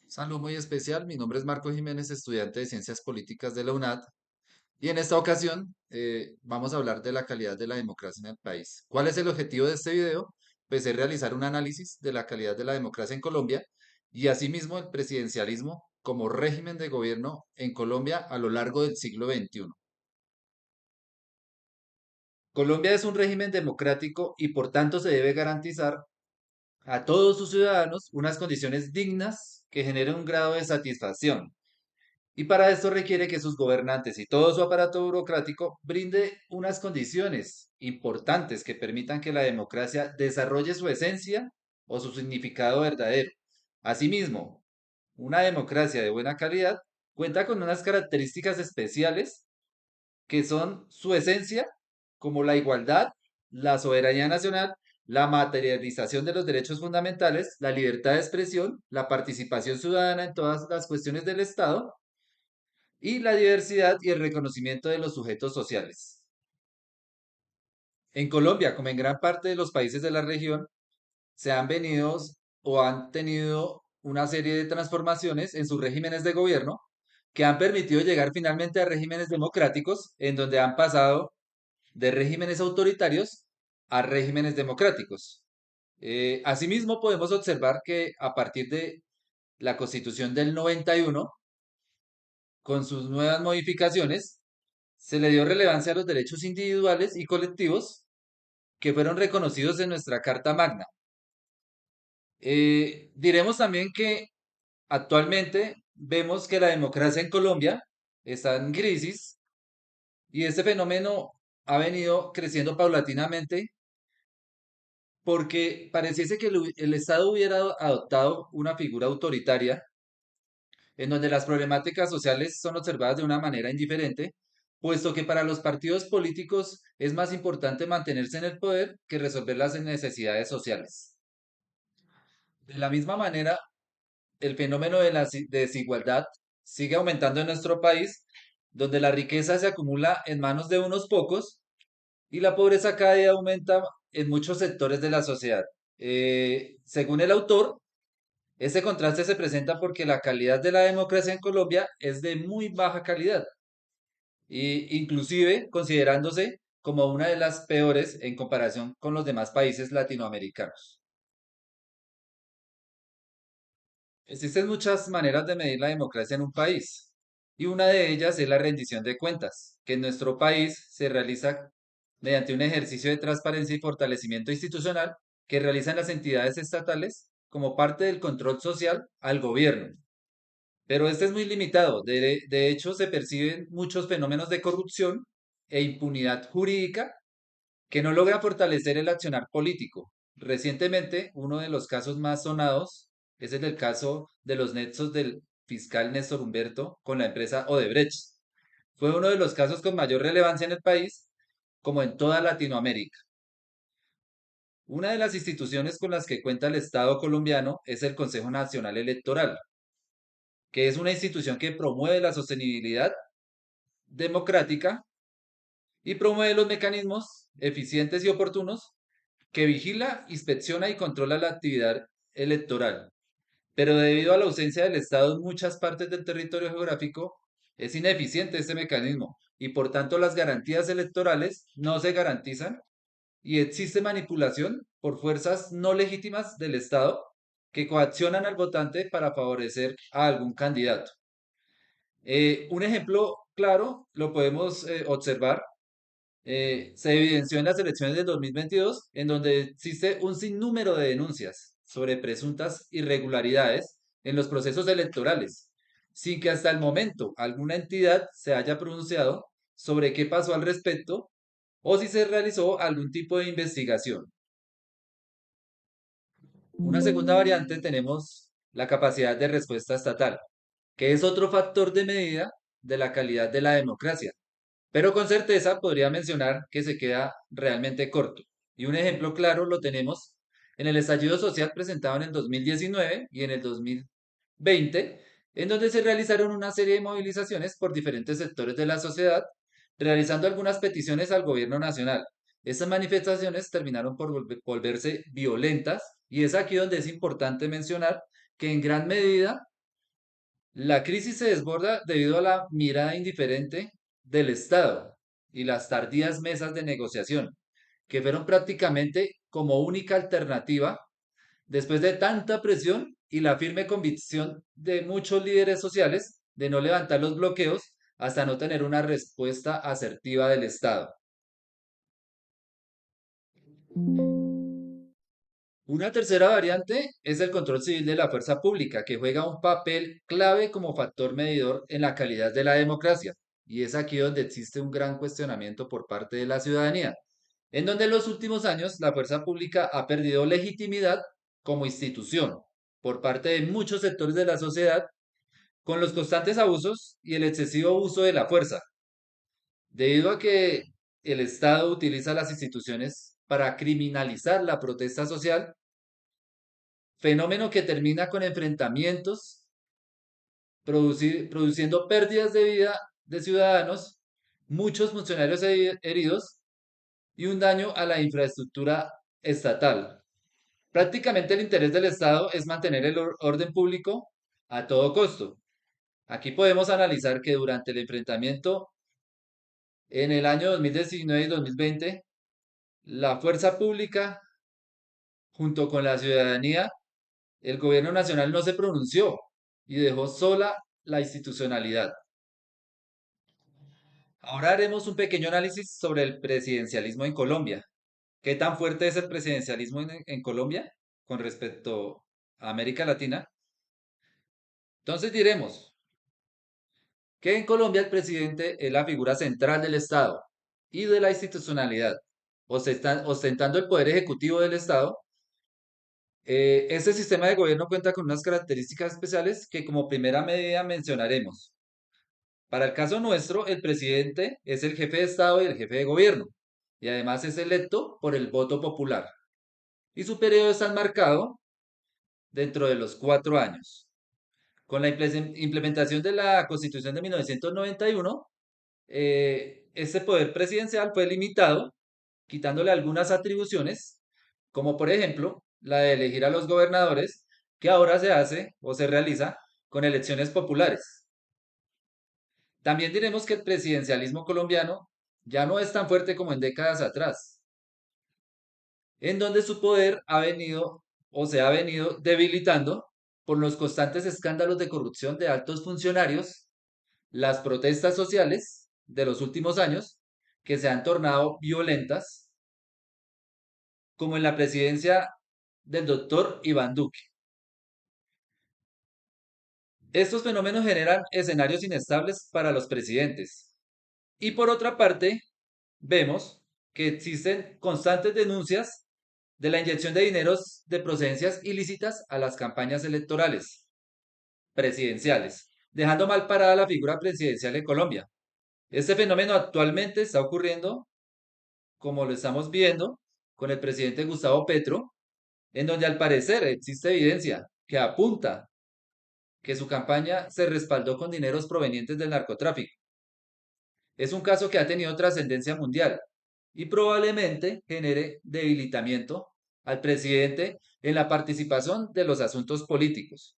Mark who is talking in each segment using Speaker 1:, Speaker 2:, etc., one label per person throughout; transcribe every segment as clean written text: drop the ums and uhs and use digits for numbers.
Speaker 1: Saludo muy especial, mi nombre es Marco Jiménez, estudiante de Ciencias Políticas de la UNAD, y en esta ocasión vamos a hablar de la calidad de la democracia en el país. ¿Cuál es el objetivo de este video? Pues es realizar un análisis de la calidad de la democracia en Colombia y asimismo el presidencialismo como régimen de gobierno en Colombia a lo largo del siglo XXI. Colombia es un régimen democrático y por tanto se debe garantizar a todos sus ciudadanos unas condiciones dignas que generen un grado de satisfacción. Y para esto requiere que sus gobernantes y todo su aparato burocrático brinde unas condiciones importantes que permitan que la democracia desarrolle su esencia o su significado verdadero. Asimismo, una democracia de buena calidad cuenta con unas características especiales que son su esencia, como la igualdad, la soberanía nacional, la materialización de los derechos fundamentales, la libertad de expresión, la participación ciudadana en todas las cuestiones del Estado y la diversidad y el reconocimiento de los sujetos sociales. En Colombia, como en gran parte de los países de la región, se han venido o han tenido una serie de transformaciones en sus regímenes de gobierno que han permitido llegar finalmente a regímenes democráticos en donde han pasado de regímenes autoritarios a regímenes democráticos. Asimismo, podemos observar que a partir de la Constitución del 91, con sus nuevas modificaciones, se le dio relevancia a los derechos individuales y colectivos que fueron reconocidos en nuestra Carta Magna. Diremos también que actualmente vemos que la democracia en Colombia está en crisis y este fenómeno ha venido creciendo paulatinamente porque pareciese que el Estado hubiera adoptado una figura autoritaria en donde las problemáticas sociales son observadas de una manera indiferente, puesto que para los partidos políticos es más importante mantenerse en el poder que resolver las necesidades sociales. De la misma manera, el fenómeno de la desigualdad sigue aumentando en nuestro país, donde la riqueza se acumula en manos de unos pocos y la pobreza cada día aumenta en muchos sectores de la sociedad. Según el autor, este contraste se presenta porque la calidad de la democracia en Colombia es de muy baja calidad, inclusive considerándose como una de las peores en comparación con los demás países latinoamericanos. Existen muchas maneras de medir la democracia en un país y una de ellas es la rendición de cuentas, que en nuestro país se realiza mediante un ejercicio de transparencia y fortalecimiento institucional que realizan las entidades estatales como parte del control social al gobierno. Pero este es muy limitado. De hecho, se perciben muchos fenómenos de corrupción e impunidad jurídica que no logran fortalecer el accionar político. Recientemente, uno de los casos más sonados es el del caso de los nexos del fiscal Néstor Humberto con la empresa Odebrecht. Fue uno de los casos con mayor relevancia en el país, como en toda Latinoamérica. Una de las instituciones con las que cuenta el Estado colombiano es el Consejo Nacional Electoral, que es una institución que promueve la sostenibilidad democrática y promueve los mecanismos eficientes y oportunos que vigila, inspecciona y controla la actividad electoral. Pero debido a la ausencia del Estado en muchas partes del territorio geográfico, es ineficiente este mecanismo y por tanto las garantías electorales no se garantizan y existe manipulación por fuerzas no legítimas del Estado que coaccionan al votante para favorecer a algún candidato. Un ejemplo claro lo podemos observar, se evidenció en las elecciones del 2022, en donde existe un sinnúmero de denuncias sobre presuntas irregularidades en los procesos electorales, sin que hasta el momento alguna entidad se haya pronunciado sobre qué pasó al respecto o si se realizó algún tipo de investigación. Una segunda variante tenemos la capacidad de respuesta estatal, que es otro factor de medida de la calidad de la democracia. Pero con certeza podría mencionar que se queda realmente corto. Y un ejemplo claro lo tenemos en el estallido social presentado en el 2019 y en el 2020, en donde se realizaron una serie de movilizaciones por diferentes sectores de la sociedad, realizando algunas peticiones al gobierno nacional. Estas manifestaciones terminaron por volverse violentas y es aquí donde es importante mencionar que en gran medida La crisis se desborda debido a la mirada indiferente del Estado y las tardías mesas de negociación, que fueron prácticamente como única alternativa después de tanta presión y la firme convicción de muchos líderes sociales de no levantar los bloqueos hasta no tener una respuesta asertiva del Estado. Una tercera variante es el control civil de la fuerza pública, que juega un papel clave como factor medidor en la calidad de la democracia. Y es aquí donde existe un gran cuestionamiento por parte de la ciudadanía, en donde en los últimos años la fuerza pública ha perdido legitimidad como institución por parte de muchos sectores de la sociedad, con los constantes abusos y el excesivo uso de la fuerza, debido a que el Estado utiliza las instituciones para criminalizar la protesta social, fenómeno que termina con enfrentamientos, produciendo pérdidas de vida de ciudadanos, muchos funcionarios heridos y un daño a la infraestructura estatal. Prácticamente el interés del Estado es mantener el orden público a todo costo. Aquí podemos analizar que durante el enfrentamiento en el año 2019 y 2020, la fuerza pública, junto con la ciudadanía, el gobierno nacional no se pronunció y dejó sola la institucionalidad. Ahora haremos un pequeño análisis sobre el presidencialismo en Colombia. ¿Qué tan fuerte es el presidencialismo en Colombia con respecto a América Latina? Entonces diremos que en Colombia el presidente es la figura central del Estado y de la institucionalidad, ostentando el poder ejecutivo del Estado. Este sistema de gobierno cuenta con unas características especiales que como primera medida mencionaremos. Para el caso nuestro, el presidente es el jefe de Estado y el jefe de gobierno, y además es electo por el voto popular. Y su periodo está enmarcado dentro de los 4 años. Con la implementación de la Constitución de 1991, este poder presidencial fue limitado, quitándole algunas atribuciones, como por ejemplo la de elegir a los gobernadores, que ahora se hace o se realiza con elecciones populares. También diremos que el presidencialismo colombiano ya no es tan fuerte como en décadas atrás, en donde su poder ha venido o se ha venido debilitando por los constantes escándalos de corrupción de altos funcionarios, las protestas sociales de los últimos años, que se han tornado violentas, como en la presidencia del doctor Iván Duque. Estos fenómenos generan escenarios inestables para los presidentes. Y por otra parte, vemos que existen constantes denuncias de la inyección de dineros de procedencias ilícitas a las campañas electorales presidenciales, dejando mal parada la figura presidencial en Colombia. Este fenómeno actualmente está ocurriendo, como lo estamos viendo, con el presidente Gustavo Petro, en donde al parecer existe evidencia que apunta que su campaña se respaldó con dineros provenientes del narcotráfico. Es un caso que ha tenido trascendencia mundial y probablemente genere debilitamiento al presidente en la participación de los asuntos políticos.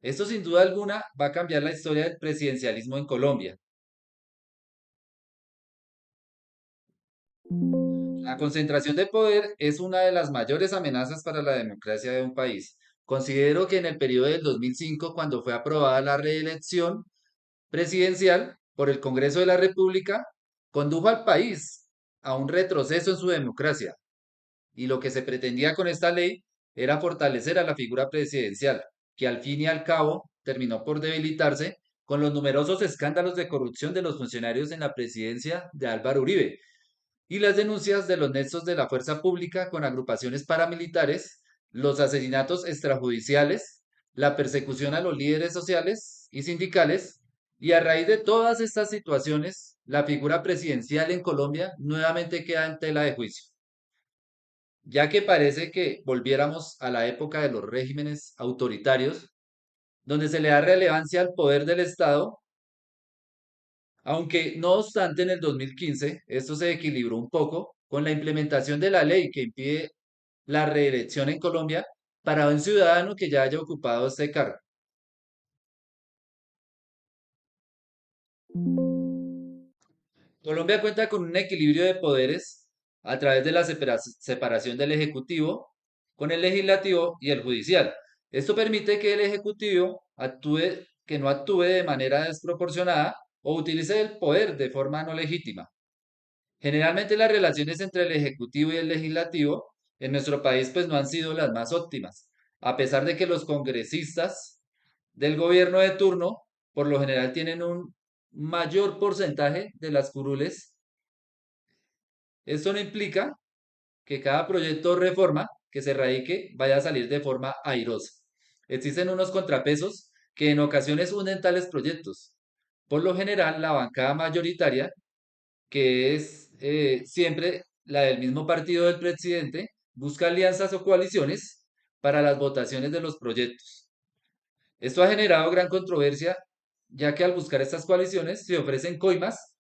Speaker 1: Esto sin duda alguna va a cambiar la historia del presidencialismo en Colombia. La concentración de poder es una de las mayores amenazas para la democracia de un país. Considero que en el periodo del 2005, cuando fue aprobada la reelección presidencial por el Congreso de la República, condujo al país a un retroceso en su democracia. Y lo que se pretendía con esta ley era fortalecer a la figura presidencial, que al fin y al cabo terminó por debilitarse con los numerosos escándalos de corrupción de los funcionarios en la presidencia de Álvaro Uribe y las denuncias de los nexos de la fuerza pública con agrupaciones paramilitares, los asesinatos extrajudiciales, la persecución a los líderes sociales y sindicales, y a raíz de todas estas situaciones, la figura presidencial en Colombia nuevamente queda en tela de juicio, ya que parece que volviéramos a la época de los regímenes autoritarios, donde se le da relevancia al poder del Estado, aunque no obstante en el 2015 esto se equilibró un poco con la implementación de la ley que impide la reelección en Colombia para un ciudadano que ya haya ocupado este cargo. Colombia cuenta con un equilibrio de poderes a través de la separación del Ejecutivo con el Legislativo y el Judicial. Esto permite que el Ejecutivo que no actúe de manera desproporcionada o utilice el poder de forma no legítima. Generalmente las relaciones entre el Ejecutivo y el Legislativo en nuestro país pues no han sido las más óptimas, a pesar de que los congresistas del gobierno de turno por lo general tienen un mayor porcentaje de las curules. Esto no implica que cada proyecto o reforma que se radique vaya a salir de forma airosa. Existen unos contrapesos que en ocasiones unen tales proyectos. Por lo general, la bancada mayoritaria, que es siempre la del mismo partido del presidente, busca alianzas o coaliciones para las votaciones de los proyectos. Esto ha generado gran controversia, ya que al buscar estas coaliciones se ofrecen coimas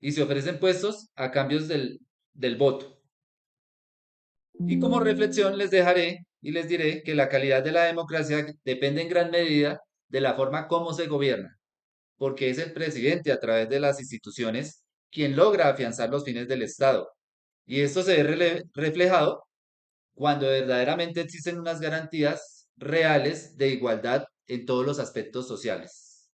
Speaker 1: y se ofrecen puestos a cambios del voto. Y como reflexión les dejaré y les diré que la calidad de la democracia depende en gran medida de la forma como se gobierna, porque es el presidente a través de las instituciones quien logra afianzar los fines del Estado. Y esto se ve reflejado cuando verdaderamente existen unas garantías reales de igualdad en todos los aspectos sociales.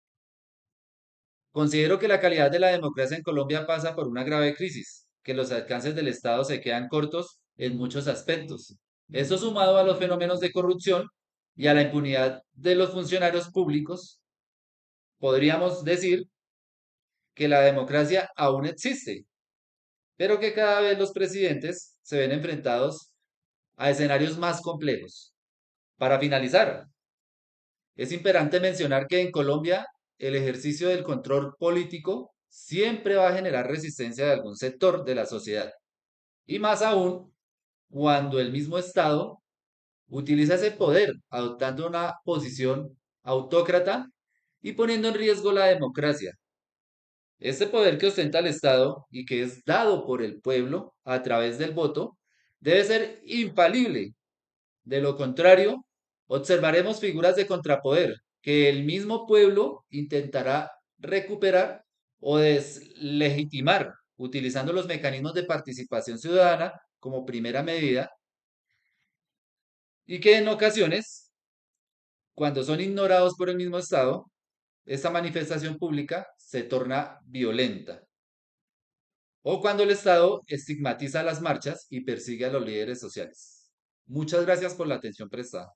Speaker 1: Considero que la calidad de la democracia en Colombia pasa por una grave crisis, que los alcances del Estado se quedan cortos en muchos aspectos. Esto sumado a los fenómenos de corrupción y a la impunidad de los funcionarios públicos, podríamos decir que la democracia aún existe, pero que cada vez los presidentes se ven enfrentados a escenarios más complejos. Para finalizar, es imperante mencionar que en Colombia el ejercicio del control político siempre va a generar resistencia de algún sector de la sociedad. Y más aún cuando el mismo Estado utiliza ese poder adoptando una posición autócrata y poniendo en riesgo la democracia. Este poder que ostenta el Estado y que es dado por el pueblo a través del voto debe ser infalible. De lo contrario, observaremos figuras de contrapoder que el mismo pueblo intentará recuperar o deslegitimar utilizando los mecanismos de participación ciudadana como primera medida y que en ocasiones, cuando son ignorados por el mismo Estado, esta manifestación pública se torna violenta. O cuando el Estado estigmatiza las marchas y persigue a los líderes sociales. Muchas gracias por la atención prestada.